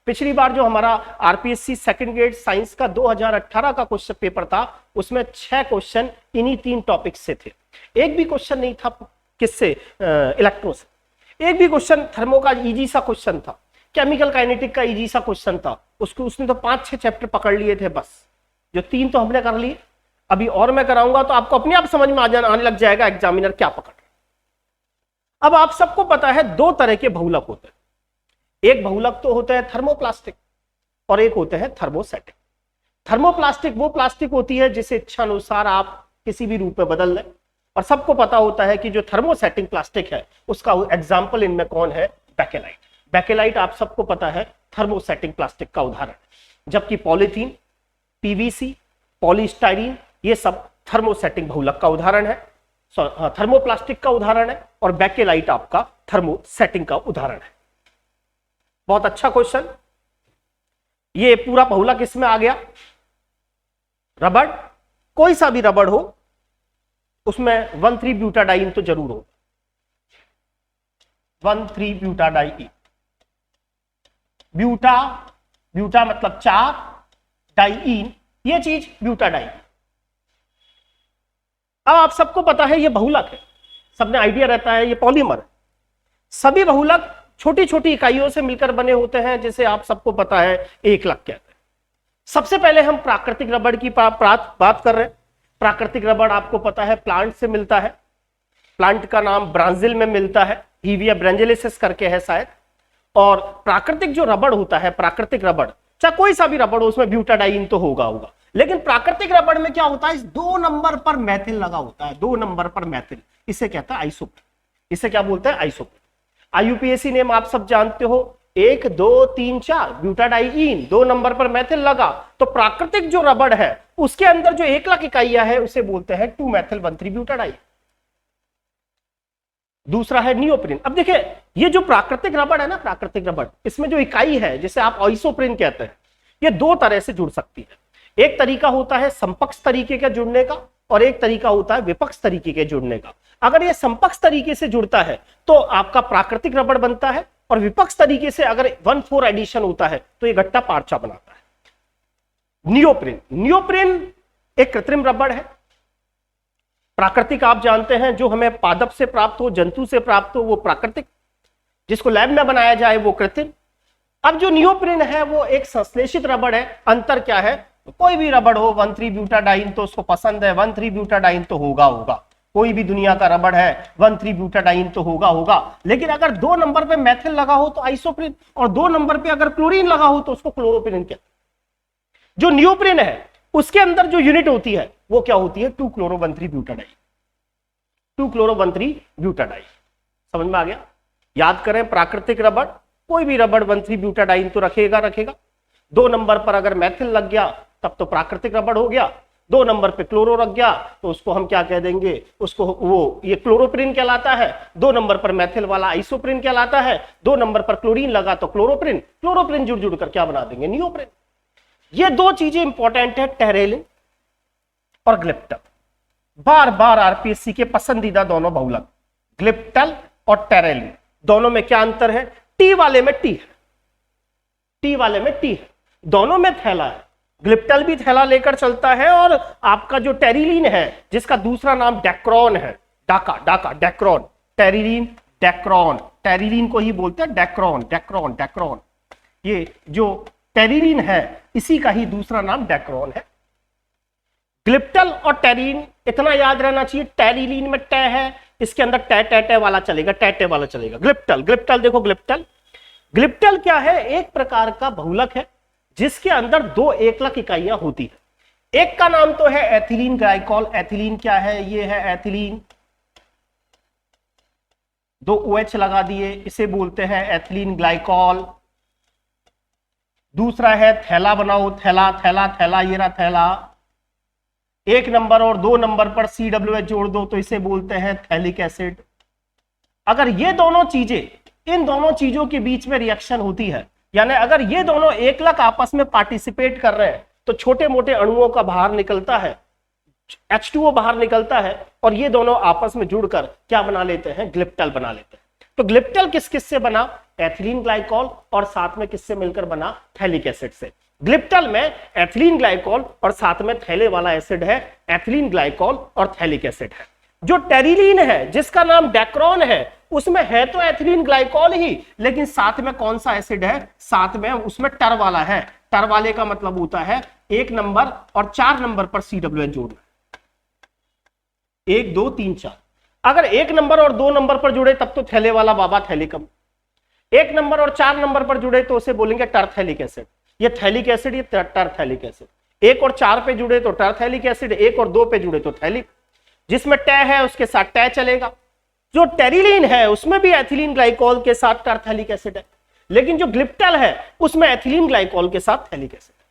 पिछली बार जो हमारा आरपीएससी सेकंड ग्रेड साइंस का 2018 का क्वेश्चन पेपर था, उसमें 6 क्वेश्चन इन्हीं 3 टॉपिक से थे। एक भी क्वेश्चन नहीं था किससे, इलेक्ट्रो से। एक भी क्वेश्चन थर्मो का इजी सा क्वेश्चन था, केमिकल काइनेटिक का इजी सा क्वेश्चन था, उसने तो 5-6 चैप्टर पकड़ लिए थे बस। जो 3 तो हमने कर लिए, अभी और मैं कराऊंगा तो आपको अपने आप समझ में आने लग जाएगा एग्जामिनर क्या पकड़। अब आप सबको पता है 2 तरह के बहुलक होते हैं। एक बहुलक तो होता है थर्मोप्लास्टिक और एक होते हैं थर्मोसेटिक। थर्मोप्लास्टिक वो प्लास्टिक होती है जिसे इच्छा अनुसार आप किसी भी रूप में बदल लें। और सबको पता होता है कि जो थर्मोसेटिक प्लास्टिक है उसका एग्जाम्पल इनमें कौन है, बैकेलाइट। बैकेलाइट आप सबको पता है थर्मोसेटिक प्लास्टिक का उदाहरण, जबकि पॉलीथीन, पीवीसी, पॉलीस्टाइरीन ये सब थर्मोसेटिक बहुलक का उदाहरण है, थर्मोप्लास्टिक का उदाहरण है। और बैकेलाइट आपका थर्मोसेटिंग का उदाहरण है। बहुत अच्छा क्वेश्चन। ये पूरा बहुलक इसमें आ गया। रबड़, कोई सा भी रबड़ हो उसमें 1,3-ब्यूटाडाइन तो जरूर हो। 1,3-ब्यूटाडाइन, ब्यूटा मतलब 4, डाइईन ये चीज ब्यूटाडाइन। अब आप सबको पता है ये बहुलक है, सबने आइडिया रहता है ये पॉलीमर। सभी बहुलक छोटी छोटी इकाइयों से मिलकर बने होते हैं, जिसे आप सबको पता है एकलक कहते हैं। सबसे पहले हम प्राकृतिक रबड़ की बात कर रहे हैं। प्राकृतिक रबड़ आपको पता है प्लांट से मिलता है। प्लांट का नाम ब्राजील में मिलता है, हीविया ब्रांजिलिसिस करके है शायद। और प्राकृतिक जो रबड़ होता है, प्राकृतिक रबड़ चाहे कोई सा भी रबड़ हो, उसमें ब्यूटाडाइन तो होगा। लेकिन प्राकृतिक रबड़ में क्या होता है, इस 2 नंबर पर मैथिल लगा होता है, 2 नंबर पर मैथिल, इसे कहता है आइसोप्रीन। इसे क्या बोलते हैं, आइसोप्रीन। आईयूपीएसी नेम आप सब जानते हो, 1 2 3 4 ब्यूटाडाइन, 2 नंबर पर मैथिल लगा। तो प्राकृतिक जो रबड़ है उसके अंदर जो एकलक इकाइयां है उसे बोलते हैं 2-मेथिल-1,3-ब्यूटाडाइन। दूसरा है नियोप्रीन। अब देखिए ये जो प्राकृतिक रबड़ है ना, प्राकृतिक रबड़, इसमें जो इकाई है जिसे आप आइसोप्रीन कहते हैं, ये 2 तरह से जुड़ सकती है। एक तरीका होता है समपक्ष तरीके का जुड़ने का और एक तरीका होता है विपक्ष तरीके के जुड़ने का। अगर ये समपक्ष तरीके से जुड़ता है तो आपका प्राकृतिक रबड़ बनता है, और विपक्ष तरीके से अगर 1,4 एडिशन होता है तो ये गट्टा पार्चा बनाता है। नियोप्रीन एक कृत्रिम रबड़ है। प्राकृतिक आप जानते हैं जो हमें पादप से प्राप्त हो, जंतु से प्राप्त हो, वो प्राकृतिक, जिसको लैब में बनाया जाए वो कृत्रिम। अब जो नियोप्रीन है वो एक संश्लेषित रबड़ है। अंतर क्या है, कोई भी रबड़ हो 1,3-ब्यूटाडाइन तो उसको पसंद है, 1,3-ब्यूटाडाइन तो होगा। कोई भी दुनिया का रबड़ है 1,3-ब्यूटाडाइन तो होगा। लेकिन अगर 2 नंबर पे मैथिल लगा हो तो आइसोप्रीन, और 2 नंबर पे अगर क्लोरीन लगा हो तो उसको क्लोरोप्रीन कहते हैं। जो नियोप्रीन है उसके अंदर जो यूनिट होती है वो क्या होती है, 2-chloro-1,3 ब्यूटाडाइन, 2-chloro-1,3 ब्यूटाडाइन। समझ में आ गया? याद करें, प्राकृतिक रबड़, कोई भी रबड़ 1,3 ब्यूटाडाइन तो रखेगा। 2 नंबर पर अगर मैथिल लग गया तब तो प्राकृतिक रबड़ हो गया, 2 नंबर पे क्लोरो रख गया तो उसको हम क्या कह देंगे, उसको वो ये क्लोरोप्रिन कहलाता है। 2 नंबर पर मैथिल वाला आइसोप्रिन कहलाता है। 2 नंबर पर क्लोरीन लगा तो क्लोरोप्रिन, क्लोरोप्रिन जुड़ जुड़ कर क्या बना देंगे, नियोप्रिन। ये 2 चीजें इंपॉर्टेंट है, टेरेलिन और ग्लिप्टल। बार बार आरपीएससी के पसंदीदा दोनों बहुलक, ग्लिप्टल और टेरेलिन। दोनों में क्या अंतर है, टी वाले में टी है, टी वाले में टी है, दोनों में थैला है। ग्लिप्टल भी थैला लेकर चलता है और आपका जो टेरिलीन है जिसका दूसरा नाम डेक्रोन है, डाका डेक्रोन, टेरिलीन डेक्रोन, टेरिलीन को ही बोलते हैं डेक्रोन, डेक्रोन डेक्रोन। ये जो टेरिलीन है इसी का ही दूसरा नाम डेक्रोन है। ग्लिप्टल और टेरिलीन इतना याद रहना चाहिए, टेरिलीन में टे है, इसके अंदर टे वाला चलेगा, टे वाला चलेगा। ग्लिप्टल देखो, ग्लिप्टल क्या है, एक प्रकार का बहुलक है जिसके अंदर 2 एकलक इकाइयां होती है। एक का नाम तो है एथिलीन ग्लाइकॉल। एथिलीन क्या है, ये है एथिलीन, 2 OH लगा दिए, इसे बोलते हैं एथिलीन ग्लाइकॉल। दूसरा है थैला बनाओ, थैला, ये रहा थैला। 1 नंबर और 2 नंबर पर COOH जोड़ दो तो इसे बोलते हैं थैलिक एसिड। अगर ये दोनों चीजें, इन दोनों चीजों के बीच में रिएक्शन होती है, यानी अगर ये दोनों एकलक आपस में पार्टिसिपेट कर रहे हैं तो छोटे मोटे अणुओं का बाहर निकलता है, H2O बाहर निकलता है और ये दोनों आपस में जुड़कर क्या बना लेते हैं, ग्लिप्टल बना लेते हैं। तो ग्लिप्टल किस किस से बना, एथिलीन ग्लाइकॉल और साथ में किससे मिलकर बना, थैलिक एसिड से। ग्लिप्टल में एथिलीन ग्लाइकॉल और साथ में थैले वाला एसिड है, एथिलीन ग्लाइकॉल और थैलिक एसिड है। जो टेरिलीन है जिसका नाम डेक्रोन है, उसमें है तो एथिलीन ग्लाइकॉल ही, लेकिन साथ में कौन सा एसिड है, साथ में उसमें टर वाला है। टर वाले का मतलब होता है 1 नंबर और 4 नंबर पर COOH जोड़ना, 1 2 3 4। अगर 1 नंबर और 2 नंबर पर जुड़े तब तो थैले वाला बाबा थैलिकम, 1 नंबर और 4 नंबर पर जुड़े तो उसे बोलेंगे टरथैलिक एसिड। ये थैलिक एसिड, ये टरथैलिक एसिड। 1 और 4 पे जुड़े तो टरथैलिक एसिड, 1 और 2 पे जुड़े तो थैलिक। जिसमें टे है उसके साथ टे चलेगा। जो टेरिलीन है उसमें भी एथिलीन ग्लाइकॉल के साथ टरथैलिक एसिड है, लेकिन जो ग्लिप्टल है उसमें एथिलीन ग्लाइकॉल के साथ थैलिक एसिड है।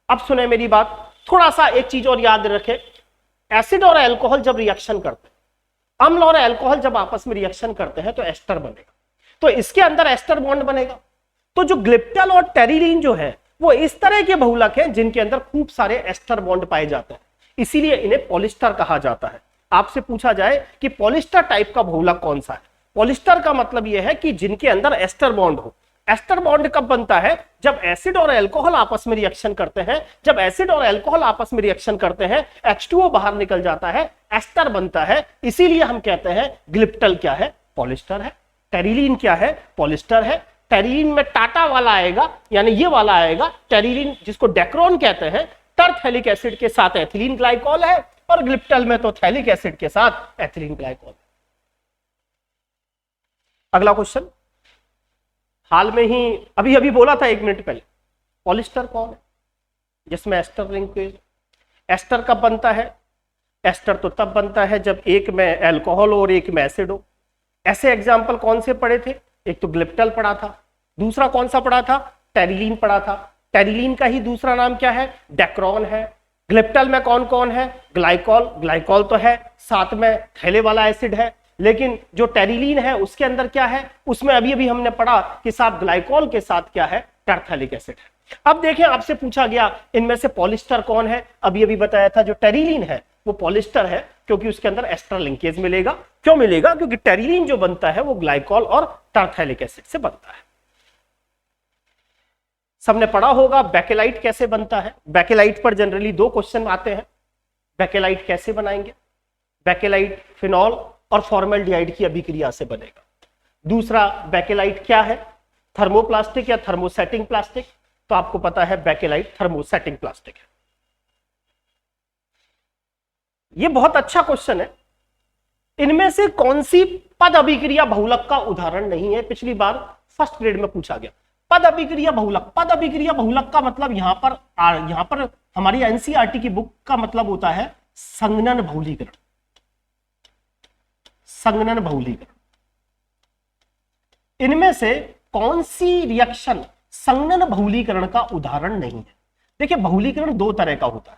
अब सुने मेरी बात, थोड़ा सा एक चीज और याद रखें, एसिड और अल्कोहल जब रिएक्शन करते हैं, अम्ल और अल्कोहल जब आपस में रिएक्शन करते हैं तो एस्टर बनेगा, तो इसके अंदर एस्टर बॉन्ड बनेगा। तो जो ग्लिप्टल और टेरिलीन जो है वो इस तरह के बहुलक हैं जिनके अंदर खूब सारे एस्टर बॉन्ड पाए जाते हैं, इसीलिए इन्हें पॉलिस्टर कहा जाता है। आपसे पूछा जाए कि पॉलिस्टर टाइप का बहुलक कौन सा है, पॉलिस्टर का मतलब यह है कि जिनके अंदर एस्टर बॉन्ड हो। एस्टर बॉन्ड कब बनता है, जब एसिड और अल्कोहल आपस में रिएक्शन करते हैं। जब एसिड और अल्कोहल आपस में रिएक्शन करते हैं, H2O बाहर निकल जाता है, एस्टर बनता है, इसीलिए हम कहते हैं ग्लिप्टल क्या है, पॉलिस्टर है। टेरिलीन क्या है, पॉलिस्टर है। टेरिलीन में टाटा वाला आएगा, यानी ये वाला आएगा, टेरिलीन जिसको डेक्रोन कहते हैं, टरथैलिक एसिड के साथ एथिलीन ग्लाइकॉल है, और ग्लिप्टल में तो थैलिक एसिड के साथ एथिलीन ग्लाइकॉल। अगला क्वेश्चन, हाल में ही अभी बोला था 1 मिनट पहले, पॉलिस्टर कौन है जिसमें एस्टर लिंकेज। एस्टर कब बनता है, एस्टर तो तब बनता है जब एक में अल्कोहल और एक में एसिड हो। ऐसे एग्जाम्पल कौन से पढ़े थे, एक तो ग्लिप्टल पढ़ा था, दूसरा कौन सा पढ़ा था, टेरिलीन पढ़ा था। टेरिलीन का ही दूसरा नाम क्या है, डेक्रोन है। ग्लिप्टल में कौन कौन है, ग्लाइकॉल, ग्लाइकॉल तो है, साथ में थैले वाला एसिड है। लेकिन जो टेरिलीन है उसके अंदर क्या है, उसमें अभी हमने पढ़ा कि साथ ग्लाइकॉल के साथ क्या है, टरथैलिक एसिड है। अब देखें, आपसे पूछा गया इनमें से पॉलिस्टर कौन है, अभी बताया था जो टेरिलीन है वो पॉलिस्टर है, क्योंकि उसके अंदर एस्टर लिंकेज मिलेगा। क्यों मिलेगा, क्योंकि टेरिलीन जो बनता है वो ग्लाइकॉल और टरथैलिक एसिड से बनता है। सबने पढ़ा होगा बेकेलाइट कैसे बनता है। बेकेलाइट पर जनरली 2 क्वेश्चन आते हैं, बेकेलाइट कैसे बनाएंगे। बेकेलाइट फिनॉल और फॉर्मल्डिहाइड की अभिक्रिया से बनेगा। दूसरा, बेकेलाइट क्या है, थर्मोप्लास्टिक या थर्मोसेटिंग प्लास्टिक। तो आपको पता है बेकेलाइट थर्मोसेटिंग प्लास्टिक है। यह बहुत अच्छा क्वेश्चन है। इनमें से कौन सी पद अभिक्रिया बहुलक का उदाहरण नहीं है, पिछली बार फर्स्ट ग्रेड में पूछा गया। पद अभिक्रिया बहुलक, पद अभिक्रिया बहुलक का मतलब यहां पर हमारी एनसीईआरटी की बुक का मतलब होता है संगनन बहुलीकरण। संगनन बहुलीकरण, इनमें से कौन सी रिएक्शन संगनन बहुलीकरण का उदाहरण नहीं है? देखिए, बहुलीकरण दो तरह का होता है।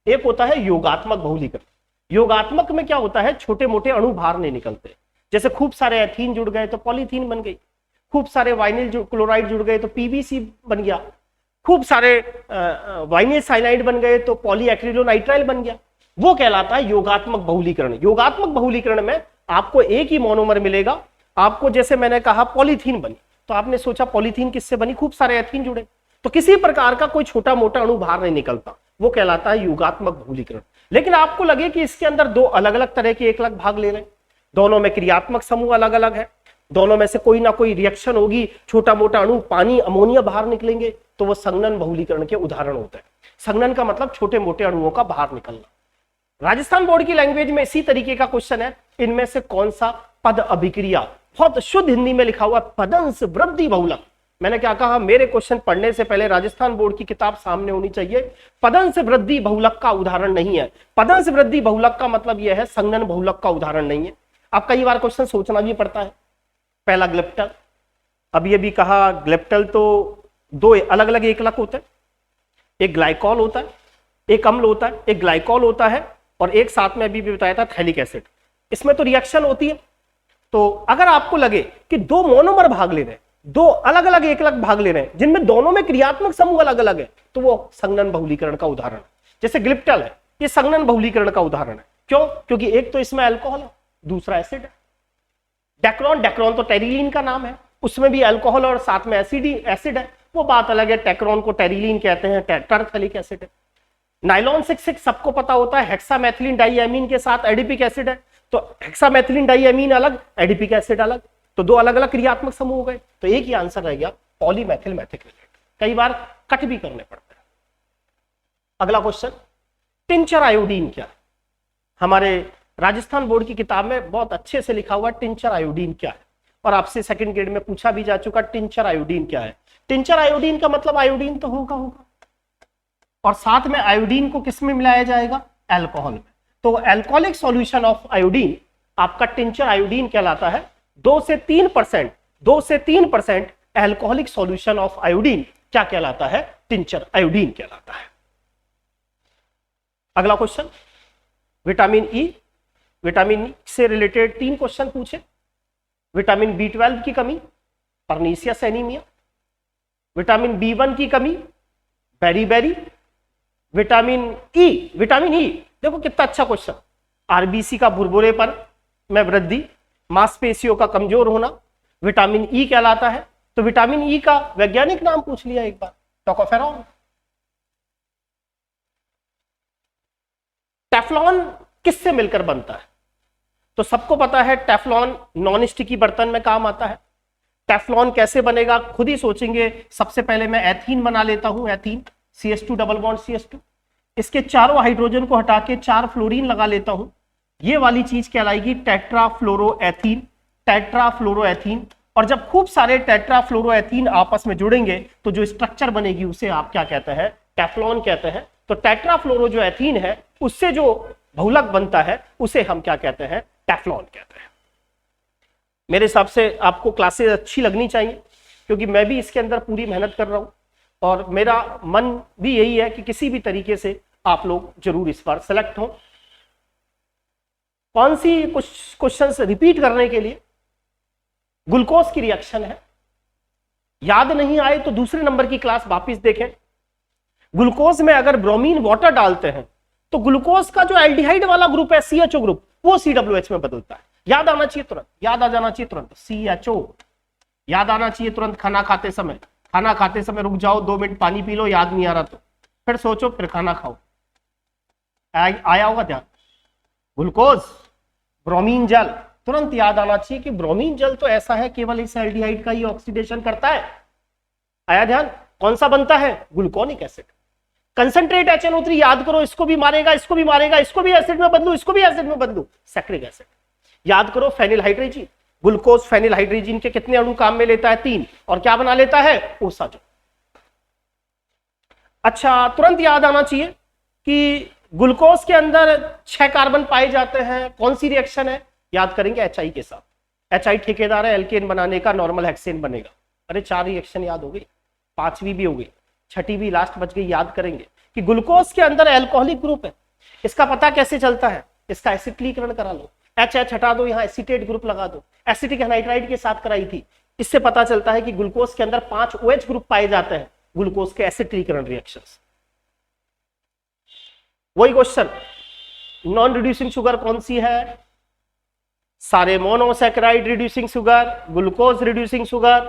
एक होता है योगात्मक बहुलीकरण। योगात्मक में क्या होता है, छोटे मोटे अणु बाहर नहीं निकलते। जैसे खूब सारे एथीन जुड़ गए तो पॉलीथीन बन गई, खूब सारे वाइनिल क्लोराइड जुड़ गए तो पीवीसी बन गया, खूब सारे वाइनिल साइनाइड बन गए तो पॉलीएक्रिलोनाइट्राइल बन गया। वो कहलाता है योगात्मक बहुलीकरण। योगात्मक बहुलीकरण में आपको एक ही मोनोमर मिलेगा। आपको जैसे मैंने कहा पॉलीथीन बनी, तो आपने सोचा पॉलीथीन किससे बनी, खूब सारे एथीन जुड़े, तो किसी प्रकार का कोई छोटा मोटा अणु बाहर नहीं निकलता, वो कहलाता है योगात्मक बहुलीकरण। लेकिन आपको लगे कि इसके अंदर दो अलग अलग तरह के एक अलग भाग ले रहे हैं, दोनों में क्रियात्मक समूह अलग अलग है, दोनों में से कोई ना कोई रिएक्शन होगी, छोटा मोटा अणु पानी अमोनिया बाहर निकलेंगे, तो वो संगनन बहुलीकरण के उदाहरण होते हैं। संगनन का मतलब छोटे मोटे अणुओं का बाहर निकलना। राजस्थान बोर्ड की लैंग्वेज में इसी तरीके का क्वेश्चन है, इनमें से कौन सा पद अभिक्रिया, बहुत शुद्ध हिंदी में लिखा हुआ पदंश वृद्धि बहुलक। मैंने क्या कहा, मेरे क्वेश्चन पढ़ने से पहले राजस्थान बोर्ड की किताब सामने होनी चाहिए। पदंश वृद्धि बहुलक का उदाहरण नहीं है। पदंश वृद्धि बहुलक का मतलब यह है संगनन बहुलक का उदाहरण नहीं है। अब कई बार क्वेश्चन सोचना भी पड़ता है। पहला ग्लिप्टल, अब ये भी कहा ग्लिप्टल तो दो अलग अलग एकलक होते हैं, एक ग्लाइकॉल होता है, एक अम्ल होता है, एक ग्लाइकॉल होता है, और एक साथ में अभी भी बताया था थैलिक एसिड। इसमें तो रिएक्शन होती है। तो अगर आपको लगे कि दो मोनोमर भाग ले रहे हैं, दो अलग अलग एकलक भाग ले रहे हैं जिनमें दोनों में क्रियात्मक समूह अलग अलग है, तो वो संगनन बहुलीकरण का उदाहरण है। जैसे ग्लिप्टल है, ये संगनन बहुलीकरण का उदाहरण है। क्यों? क्योंकि एक तो इसमें अल्कोहल है, दूसरा एसिड है। डेक्रोन, डेक्रोन तो टेरिलीन का नाम है, उसमें भी अल्कोहल और साथ में एसिड है, वो बात अलग है। टेक्रोन को टेरिलीन कहते हैं, टेट्राथैलिक एसिड है। नाइलॉन 6 सबको पता होता है, हेक्सामेथिलीन डाइएमीन के साथ एडिपिक एसिड है, तो हेक्सामेथिलीन डाइएमीन अलग, एडिपिक एसिड अलग, तो दो अलग अलग क्रियात्मक समूह हो गए। तो एक ही आंसर रह गया पॉलीमेथिल मेथिक्रेट। कई बार कट भी करने पड़ते हैं। अगला क्वेश्चन, टिंचर आयोडीन क्या है? हमारे राजस्थान बोर्ड की किताब में बहुत अच्छे से लिखा हुआ टिंचर आयोडीन क्या है, और आपसे सेकंड ग्रेड में पूछा भी जा चुका टिंचर आयोडीन क्या है। टिंचर आयोडीन का मतलब आयोडीन तो होगा, और साथ में आयोडीन को किस में मिलाया जाएगा, अल्कोहल में। तो अल्कोहलिक सॉल्यूशन ऑफ आयोडीन आपका टिंचर आयोडीन कहलाता है। 2 से 3% अल्कोहलिक सॉल्यूशन ऑफ आयोडीन क्या कहलाता है, टिंचर आयोडीन कहलाता है। अगला question, vitamin E. Vitamin E से रिलेटेड 3 क्वेश्चन पूछे। विटामिन B12 की कमी, परनीसियस एनीमिया। विटामिन B1 की कमी, बेरीबेरी। विटामिन ई देखो कितना अच्छा क्वेश्चन। आरबीसी का भुरभुरेपन में वृद्धि, मांसपेशियों का कमजोर होना विटामिन ई कहलाता है। तो विटामिन ई का वैज्ञानिक नाम पूछ लिया एक बार, टोकोफेरॉन। टेफ्लॉन किससे मिलकर बनता है? तो सबको पता है टेफ्लॉन नॉन स्टिकी बर्तन में काम आता है। टेफ्लॉन कैसे बनेगा खुद ही सोचेंगे। सबसे पहले मैं एथीन बना लेता हूं, ethene CH2 double bond CH2, इसके चारों हाइड्रोजन को हटा के 4 फ्लोरीन लगा लेता हूं। ये वाली चीज कहलाएगी टेट्राफ्लोरोएथीन। टेट्राफ्लोरोएथीन, और जब खूब सारे टेट्राफ्लोरोएथीन आपस में जुड़ेंगे तो जो स्ट्रक्चर बनेगी उसे आप क्या कहते हैं, टेफ्लॉन कहते हैं। तो टेट्राफ्लोरो जो एथीन है उससे जो बहुलक बनता है उसे हम क्या कहते हैं, टेफ्लॉन कहते हैं। मेरे हिसाब से आपको क्लासेस अच्छी लगनी चाहिए, क्योंकि मैं भी इसके अंदर पूरी मेहनत कर रहा हूं, और मेरा मन भी यही है कि किसी भी तरीके से आप लोग जरूर इस बार सेलेक्ट हो। कौन सी कुछ क्वेश्चंस रिपीट करने के लिए, ग्लूकोज की रिएक्शन है। याद नहीं आए तो दूसरे नंबर की क्लास वापस देखें। ग्लूकोज में अगर ब्रोमीन वाटर डालते हैं तो ग्लूकोज का जो एल्डिहाइड वाला ग्रुप है CHO ग्रुप, वो COH में बदलता है। याद आना चाहिए तुरंत, याद आ जाना चाहिए तुरंत, CHO याद आना चाहिए तुरंत। खाना खाते समय रुक जाओ, 2 मिनट पानी पी लो, याद नहीं आ रहा तो फिर सोचो, फिर खाना खाओ। आया होगा ध्यान। ग्लूकोज, ब्रोमीन जल, तुरंत याद आना चाहिए कि ब्रोमीन जल तो ऐसा है केवल इस एल्डिहाइड का ही ऑक्सीडेशन करता है। आया ध्यान? कौन सा बनता है, ग्लूकोनिक एसिड। कंसंट्रेट HNO3 याद करो, इसको भी मारेगा, इसको भी मारेगा, इसको भी एसिड में बदलू, इसको भी एसिड में बदलू, सैक्रिक एसिड। याद करो phenyl hydrazine. Glucose phenyl hydrazine के कितने अणु काम में लेता है, 3, और क्या बना लेता है, ओसाजो। अच्छा, तुरंत याद आना चाहिए कि ग्लूकोज के अंदर 6 कार्बन पाए जाते हैं, कौन सी रिएक्शन है? याद करेंगे HI के साथ। HI ठेकेदार है एल्केन बनाने का, नॉर्मल हेक्सेन बनेगा। अरे 4 रिएक्शन याद हो गई, 5वीं भी हो गई, 6ठी भी लास्ट बच गई। याद करेंगे कि ग्लूकोज के अंदर एल्कोहलिक ग्रुप है। इसका पता कैसे चलता है? इसका एसिटिलीकरण करा लो, H हटा दो, यहाँ एसीटेट ग्रुप लगा दो। एसिटिक एनाइड्राइड के साथ कराई थी। इससे पता चलता है कि ग्लूकोज के अंदर 5 OH ग्रुप पाए जाते हैं, ग्लूकोज के एसिटिलीकरण रिएक्शंस। वही क्वेश्चन, नॉन रिड्यूसिंग शुगर कौन सी है? सारे monosaccharide reducing sugar, glucose reducing sugar,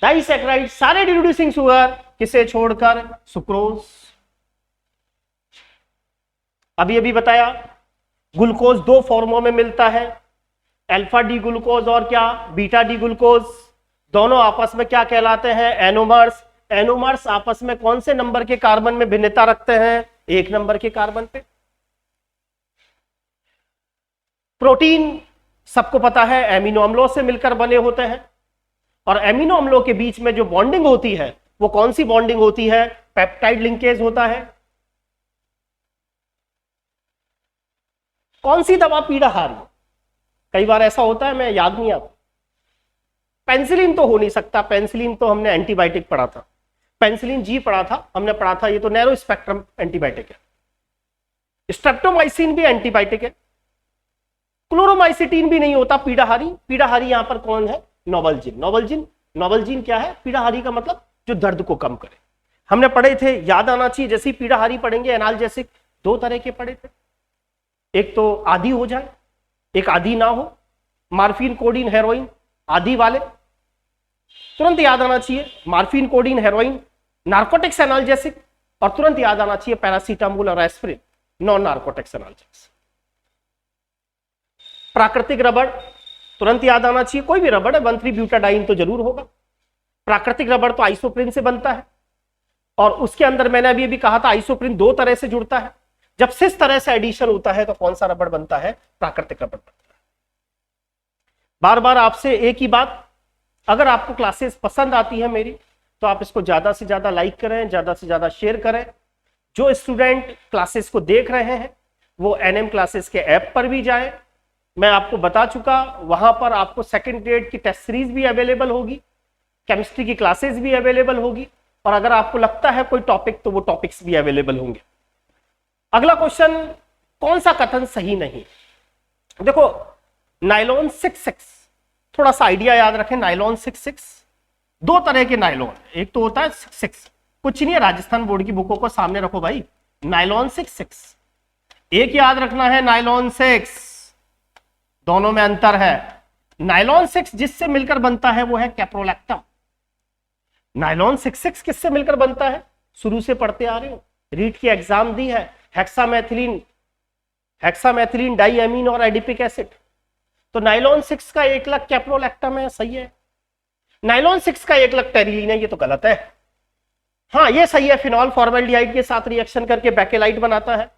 disaccharide सारे रिड्यूसिंग शुगर, किसे छोड़कर? सुक्रोज। अभी बताया ग्लूकोज 2 फॉर्मों में मिलता है, अल्फा डी ग्लूकोज और क्या? Beta D glucose. दोनों आपस में क्या कहलाते हैं? एनोमर्स। एनोमर्स आपस में कौन से नंबर के कार्बन में भिन्नता रखते हैं? 1 नंबर के कार्बन पे। प्रोटीन सबको पता है एमिनो अम्लों से मिलकर बने होते हैं, और एमिनो अम्लों के बीच में जो बॉन्डिंग होती है वो कौन सी बॉन्डिंग होती है? पेप्टाइड लिंकेज होता है। कौन सी दवा पीड़ा हारी? कई बार ऐसा होता है, मैं याद नहीं आता। पेंसिलिन तो हो नहीं सकता, पेंसिलिन तो हमने एंटीबायोटिक पढ़ा था, पेंसिलिन जी पढ़ा था, हमने पढ़ा था ये तो नैरो स्पेक्ट्रम एंटीबायोटिक है। स्ट्रेप्टोमाइसिन भी एंटीबायोटिक है। क्लोरोमाइसिटीन भी नहीं होता पीड़ाहारी। पीड़ाहारी यहां पर कौन है? नोवल्जिन। नोवल्जिन क्या है? पीड़ाहारी का मतलब जो दर्द को कम करे। हमने पढ़े थे, याद आना चाहिए। जैसे पीड़ाहारी पढ़ेंगे, एनाल्जेसिक 2 तरह के पढ़े थे, एक तो आदी हो जाए, एक आदी ना हो। मार्फिन, कोडीन, हेरोइन आदी वाले तुरंत याद आना चाहिए। Morphine, codeine, heroin narcotics analgesic, और तुरंत याद आना चाहिए पैरासीटामोल और एस्पिरिन नॉन नार्कोटिक्स एनाल्जेसिक। प्राकृतिक रबड़ तुरंत याद आना चाहिए, कोई भी रबड़ है, 1,3-ब्यूटाडाइन तो जरूर होगा। प्राकृतिक रबड़ तो आइसोप्रिन से बनता है, और उसके अंदर मैंने अभी कहा था आइसोप्रिन 2 तरह से जुड़ता है। जब 6 तरह से एडिशन होता है तो कौन सा रबड़ बनता है? प्राकृतिक रबड़ बनता है। बार बार आपसे एक ही बात, अगर आपको क्लासेस पसंद आती है मेरी, तो आप इसको ज्यादा से ज्यादा लाइक करें, ज्यादा से ज्यादा शेयर करें। जो स्टूडेंट क्लासेस को देख रहे हैं वो NM क्लासेस के ऐप पर भी जाएं। मैं आपको बता चुका, वहां पर आपको 2nd ग्रेड की टेस्ट सीरीज भी अवेलेबल होगी, केमिस्ट्री की क्लासेस भी अवेलेबल होगी, और अगर आपको लगता है कोई टॉपिक तो वो टॉपिक्स भी अवेलेबल होंगे। अगला क्वेश्चन, कौन सा कथन सही नहीं? देखो, नायलॉन 66, थोड़ा सा आइडिया याद रखें। नायलॉन 66 2 तरह के नायलॉन, एक तो होता है 66, कुछ नहीं है, राजस्थान बोर्ड की बुकों को सामने रखो भाई। नायलॉन 66, एक याद रखना है नायलॉन 6, दोनों में अंतर है। नायलॉन 6 जिससे मिलकर बनता है वो है कैप्रोलैक्टम। नायलॉन 66 किससे मिलकर बनता है? शुरू से पढ़ते आ रहे हो, रीट की एग्जाम दी है। हेक्सामेथिलीन डाइएमीन और एडिपिक एसिड। तो नायलॉन 6 का 1 लग कैप्रोलैक्टम है, सही है। नायलॉन 6 का 1 लग टेरिलीन है, ये तो गलत है। हाँ, ये सही है, फिनॉल फॉर्मेल्डिहाइड के साथ रिएक्शन करके बैकेलाइट बनाता है।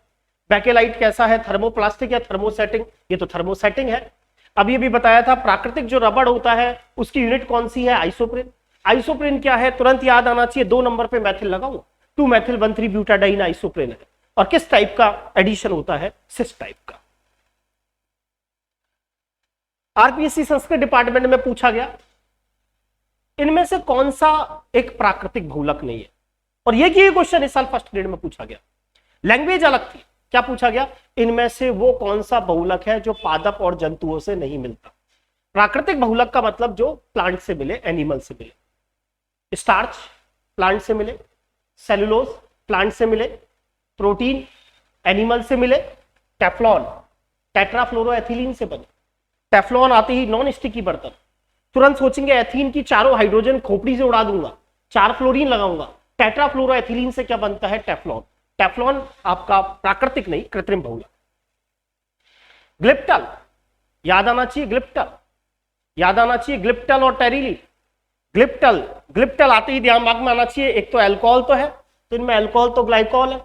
बैकेलाइट कैसा है? थर्मोप्लास्टिक या थर्मोसेटिंग? ये तो थर्मोसेटिंग है। अभी भी बताया था, प्राकृतिक जो रबड़ होता है उसकी यूनिट कौन सी है? आइसोप्रिन। आइसोप्रिन क्या है? तुरंत याद आना चाहिए, 2 नंबर पे मैथिल लगाऊं, 2-मेथिल-1,3-ब्यूटाडाइन आइसोप्रिन है। और किस टाइप का एडिशन होता है? सिस टाइप का। आरपीएससी संस्कृत डिपार्टमेंट में पूछा गया, इनमें से कौन सा एक प्राकृतिक बहुलक नहीं है? और ये क्वेश्चन इस साल 1st ग्रेड में पूछा गया। लैंग्वेज अलग थी, क्या पूछा गया? इनमें से वो कौन सा बहुलक है जो पादप और जंतुओं से नहीं मिलता? प्राकृतिक बहुलक का मतलब जो प्लांट से मिले, एनिमल से मिले। स्टार्च प्लांट से मिले, सेलुलोज प्लांट से मिले, प्रोटीन एनिमल से मिले, टेफ्लॉन टेट्राफ्लोरोएथिलीन से बने। टेफ्लॉन आते ही नॉन स्टिकी बर्तन, तुरंत सोचेंगे एथीन की चारों हाइड्रोजन खोपड़ी से उड़ा दूंगा, 4 फ्लोरीन लगाऊंगा। टेट्राफ्लोरोएथिलीन से क्या बनता है? टेफ्लॉन। टेफ्लॉन आपका प्राकृतिक नहीं, कृत्रिम बहुलक। ग्लिप्टल याद आना चाहिए, ग्लिप्टल याद आना चाहिए, ग्लिप्टल और टेरिलीन। ग्लिप्टल आते ही दिमाग में आना चाहिए, एक तो अल्कोहल तो है, तो इनमें अल्कोहल तो ग्लाइकोल है,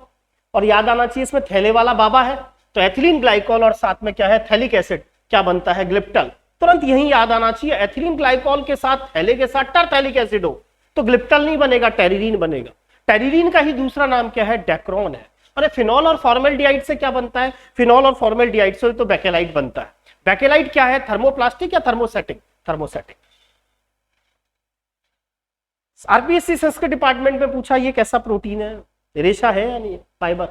और याद आना चाहिए इसमें थैले वाला बाबा है, तो एथिलीन ग्लाइकोल और साथ में क्या है? Phthalic acid. क्या बनता है? ग्लिप्टल। तुरंत यही याद आना चाहिए, एथिलीन ग्लाइकोल के साथ थैले के साथ टरथैलिक एसिड हो तो ग्लिप्टल नहीं बनेगा, टेरिलीन बनेगा। टेरिलीन का ही दूसरा नाम क्या है? डेक्रोन है। अरे फिनॉल और फॉर्मेल्डिहाइड से क्या बनता है? फिनॉल और फॉर्मेल्डिहाइड से तो बेकेलाइट बनता है। बेकेलाइट क्या है? थर्मोप्लास्टिक या thermosetting? Thermosetting. RPSC Sanskrit department में पूछा ये कैसा प्रोटीन है? रेशा है या नहीं? फाइबर।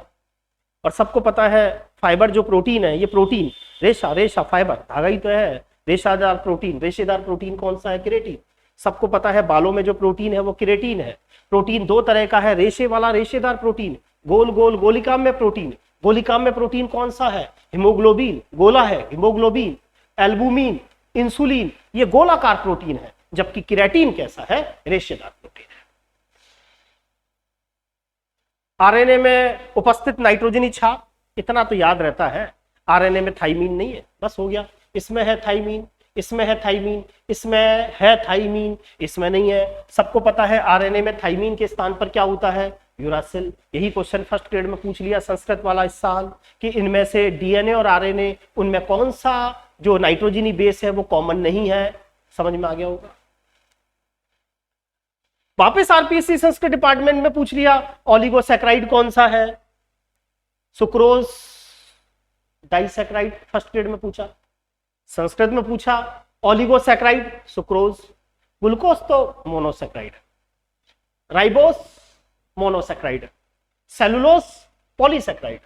और सबको पता है फाइबर जो प्रोटीन है, ये प्रोटीन रेशा, रेशा फाइबर, धागा ही तो है। रेशादार प्रोटीन, रेशेदार प्रोटीन कौन सा है? केराटिन। सबको पता है बालों में जो प्रोटीन है वो केराटिन है। प्रोटीन दो तरह का है, रेशे वाला रेशेदार प्रोटीन, गोल गोल गोलिकाम में प्रोटीन। गोलिकाम में प्रोटीन कौन सा है? हीमोग्लोबिन, गोला है हीमोग्लोबिन। एल्बुमिन, इंसुलिन, ये गोलाकार प्रोटीन है। जबकि केराटिन कैसा है? रेशेदार प्रोटीन है। आरएनए में उपस्थित नाइट्रोजनी छाप, इतना तो याद रहता है। आरएनए में थाइमीन नहीं है, बस हो गया। इसमें है थाइमीन, इसमें है थाइमीन, इसमें है थाइमीन, इसमें नहीं है। सबको पता है आरएनए में थाइमीन के स्थान पर क्या होता है? यूरासिल। यही क्वेश्चन फर्स्ट ग्रेड में पूछ लिया संस्कृत वाला इस साल कि इनमें से डीएनए और आरएनए, उनमें कौन सा जो नाइट्रोजनी बेस है वो कॉमन नहीं है। समझ में आ गया होगा। वापस आरपीएससी संस्कृत डिपार्टमेंट में पूछ लिया ओलिगोसैकेराइड कौन सा है? Sucrose, disaccharide. फर्स्ट ग्रेड में पूछा, संस्कृत में पूछा ओलिगोसैकेराइड सुक्रोज, ग्लूकोज तो monosaccharide, ribose monosaccharide, cellulose polysaccharide.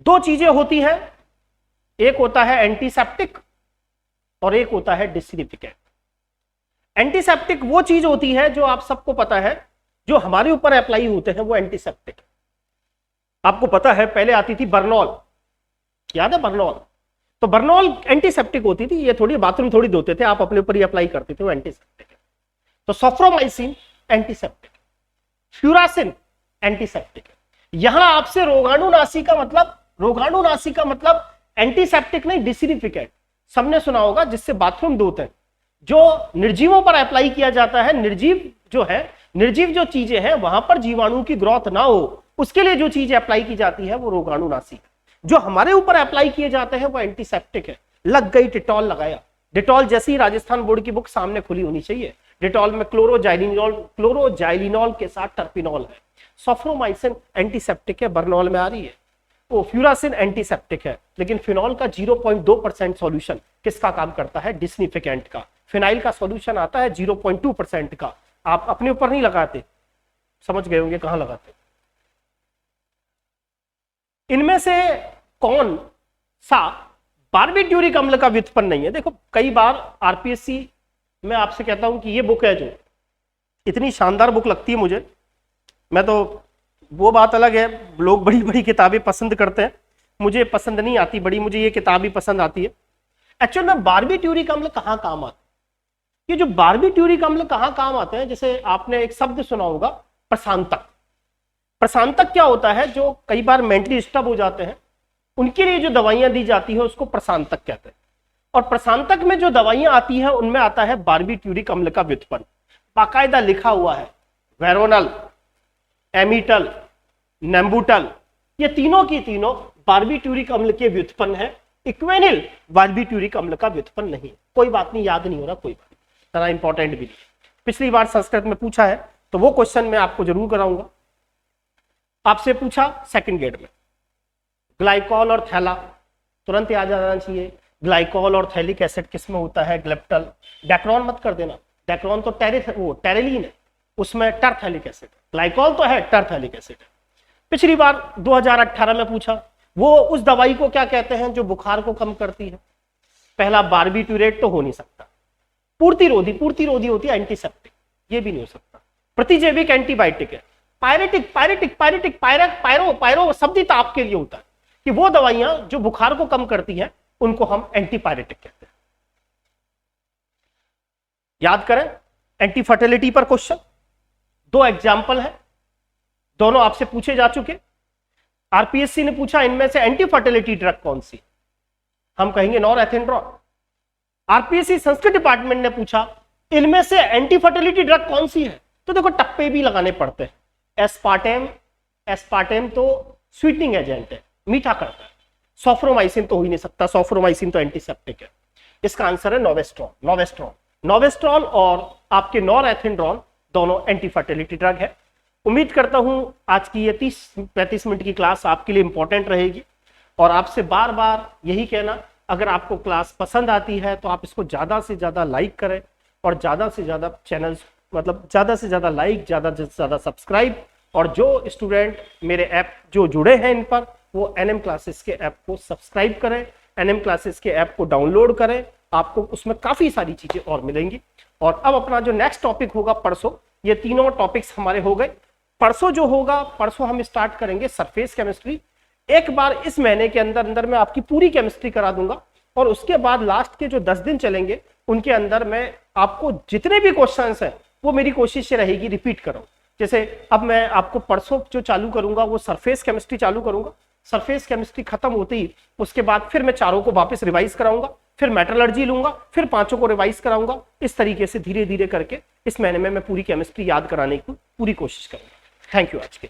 दो चीजें होती हैं, एक होता है एंटीसेप्टिक और एक होता है डिसइंफिकेंट। एंटीसेप्टिक वो चीज होती है जो आप सबको पता है जो हमारे ऊपर अप्लाई होते हैं वो एंटीसेप्टिक। आपको पता है पहले आती थी बर्नॉल, याद है बर्नॉल? तो बर्नॉल एंटीसेप्टिक होती थी, ये थोड़ी बाथरूम थोड़ी धोते थे, आप अपने ऊपर ही अप्लाई करते थे, वो एंटीसेप्टिक है। तो सॉफ्रोमाइसिन एंटीसेप्टिक, फ्यूरासिन एंटीसेप्टिक है। यहां आपसे रोगाणुनाशी का मतलब, रोगाणुनाशी का मतलब एंटीसेप्टिक नहीं, डिसइंफिकेंट। सबने सुना होगा जिससे बाथरूम धोते हैं, जो निर्जीवों पर अप्लाई किया जाता है। निर्जीव जो है, निर्जीव जो चीजें हैं वहां पर जीवाणु की ग्रोथ ना हो, उसके लिए जो चीजें अप्लाई की जाती है वो रोगाणुनाशी है। जो हमारे ऊपर अप्लाई किए जाते हैं वो एंटीसेप्टिक है। लग गई डिटॉल लगाया, डिटॉल जैसी राजस्थान बोर्ड की बुक सामने खुली होनी चाहिए। डिटॉल में क्लोरोजाइलिनॉल के साथ टर्पिनॉल है। सॉफ्रोमाइसिन एंटीसेप्टिक है, बर्नॉल में आ रही है। वो फ्यूरासिन एंटीसेप्टिक है, लेकिन फिनॉल का 0.2% सॉल्यूशन किसका काम करता है? डिसइंफिकेंट का। फिनाइल का सॉल्यूशन आता है 0.2% का। आप अपने ऊपर नहीं लगाते, समझ गए होंगे कहां लगाते। इनमें से कौन सा बार्बिट्यूरिक अम्ल का व्युत्पन्न नहीं है? देखो कई बार आरपीएससी में आपसे कहता हूं कि ये बुक है, जो इतनी शानदार बुक लगती है मुझे, मैं तो, वो बात अलग है, लोग बड़ी बड़ी किताबें पसंद करते हैं, मुझे पसंद नहीं आती बड़ी, मुझे ये किताब ही पसंद आती है। एक्चुअल में बार्बिट्यूरिक अम्ल कहां काम आते हैं? ये जो बार्बिट्यूरिक अम्ल कहां काम आते हैं, जैसे आपने एक शब्द सुना होगा प्रशांतक। प्रशांतक क्या होता है? जो कई बार मेंटली डिस्टर्ब हो जाते हैं उनके लिए जो दवाइयां दी जाती है उसको प्रशांतक कहते हैं। और प्रशांतक में जो दवाइयां आती है उनमें आता है बार्बिट्यूरिक अम्ल का व्युत्पन्न। बाकायदा लिखा हुआ है, वेरोनल, एमीटल, नेम्बुटल, ये तीनों की तीनों बार्बिट्यूरिक अम्ल के व्युत्पन्न है। इक्वेनिल बार्बिट्यूरिक अम्ल का व्युत्पन्न नहीं। कोई बात नहीं, याद नहीं हो रहा, कोई बात नहीं, इतना इंपॉर्टेंट भी नहीं। पिछली बार संस्कृत में पूछा है तो वो क्वेश्चन मैं आपको जरूर कराऊंगा। आपसे पूछा सेकंड ग्रेड में, ग्लाइकॉल और थैला, तुरंत याद आ जाना चाहिए। ग्लाइकॉल और थैलिक एसिड किसमें होता है? ग्लेप्टल। डैक्रोन मत कर देना, डैक्रोन तो टेरेलीन है, उसमें टरथैलिक एसिड। ग्लाइकॉल तो है, टरथैलिक एसिड है। पिछली बार 2018 में पूछा, वो उस दवाई को क्या कहते हैं जो बुखार को कम करती है? पहला बार्बिट्यूरेट तो हो नहीं सकता। पूर्तिरोधी, पूर्तिरोधी होती है एंटीसेप्टिक, ये भी नहीं हो सकता। प्रतिजैविक एंटीबायोटिक है। Pyretic, pyretic, pyretic, pyro, pyro शब्द ही ताप के लिए होता है कि वो दवाइयां जो बुखार को कम करती हैं उनको हम एंटीपायरेटिक कहते हैं। याद करें, एंटी फर्टिलिटी पर क्वेश्चन, दो एग्जाम्पल है, दोनों आपसे पूछे जा चुके। आरपीएससी ने पूछा इनमें से एंटी फर्टिलिटी ड्रग कौन सी? हम कहेंगे नॉरहेथेंड्रॉन। आरपीएससी संस्कृत डिपार्टमेंट ने पूछा इनमें से एंटी फर्टिलिटी ड्रग कौन सी है? तो देखो टप्पे भी लगाने पड़ते हैं। एस्पार्टेम, एस्पार्टेम तो स्वीटनिंग एजेंट है, मीठा करता है। सॉफ्रोमाइसिन तो हो ही नहीं सकता, सॉफ्रोमाइसिन तो एंटीसेप्टिक है। इसका आंसर है नोवेस्ट्रॉन। नोवेस्ट्रॉन, नोवेस्ट्रॉन और आपके नॉरएथिड्रोन दोनों एंटी फर्टिलिटी ड्रग है। उम्मीद करता हूं आज की ये 30-35 मिनट की क्लास आपके लिए इंपॉर्टेंट रहेगी और आपसे बार बार यही कहना, अगर आपको क्लास पसंद आती है तो आप इसको ज़्यादा से ज़्यादा लाइक करें और ज़्यादा से ज़्यादा चैनल्स मतलब ज़्यादा से ज़्यादा लाइक, ज़्यादा से ज़्यादा सब्सक्राइब, और जो स्टूडेंट मेरे ऐप जो जुड़े हैं इन पर वो एनएम क्लासेस के ऐप को सब्सक्राइब करें, एनएम क्लासेस के ऐप को डाउनलोड करें, आपको उसमें काफ़ी सारी चीज़ें और मिलेंगी। और अब अपना जो नेक्स्ट टॉपिक होगा परसों, ये तीनों टॉपिक्स हमारे हो गए। परसों जो होगा, परसों हम स्टार्ट करेंगे सरफेस केमिस्ट्री। एक बार इस महीने के अंदर अंदर मैं आपकी पूरी केमिस्ट्री करा दूंगा और उसके बाद लास्ट के जो 10 दिन चलेंगे उनके अंदर मैं आपको जितने भी क्वेश्चंस हैं वो मेरी कोशिश रहेगी रिपीट करो। जैसे अब मैं आपको परसों जो चालू करूंगा वो सरफेस केमिस्ट्री चालू करूंगा। सरफेस केमिस्ट्री खत्म होते ही उसके बाद फिर मैं चारों को वापस रिवाइज कराऊंगा, फिर मेटलर्जी लूंगा, फिर पांचों को रिवाइज कराऊंगा। इस तरीके से धीरे धीरे करके इस महीने में मैं पूरी केमिस्ट्री याद कराने की पूरी कोशिश करूंगा। थैंक यू आज के।